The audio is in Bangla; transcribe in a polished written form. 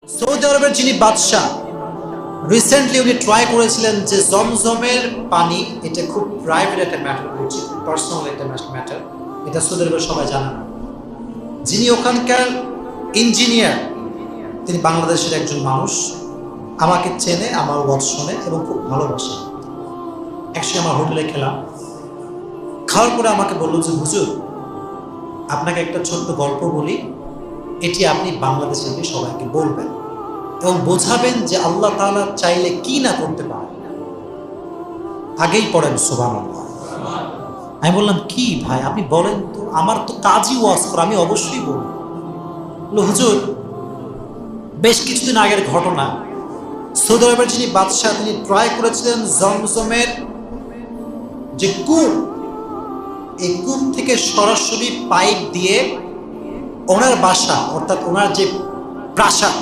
সৌদি আরবের যিনি বাদশাহ রিসেন্টলি উনি ট্রাই করেছিলেন যে জমজমের পানি, এটা খুব প্রাইভেট একটা ম্যাটার, করছে পার্সোনাল একটা ম্যাটার, এটা সৌদি আরবের সবাই জানে না। যিনি ওখানকার ইঞ্জিনিয়ার, তিনি বাংলাদেশের একজন মানুষ, আমাকে চেনে, আমার ওয়াজ শোনে এবং খুব ভালোবাসে। একসময় আমার হোটেলে খেলাম, খাওয়ার পরে আমাকে বললো যে হুজুর, আপনাকে একটা ছোট্ট গল্প বলি, এটি আপনি বাংলাদেশে গিয়ে সবাইকে বলবেন এবং বোঝাবেন যে আল্লাহ তাআলা চাইলে কি না করতে পারে। আগেই পড়েন সুবহানাল্লাহ। আমি বললাম কি ভাই, আপনি বলেন তো, আমার তো কাজই ওয়াজ করা, আমি অবশ্যই বলবো। বলল হুজুর, বেশ কিছুদিন আগের ঘটনা, সৌদি আরবের যিনি বাদশাহ তিনি ট্রাই করেছিলেন জমজমের যে কূপ, এই কূপ থেকে সরাসরি পাইপ দিয়ে ওনার বাসা অর্থাৎ ওনার যে প্রাসাদ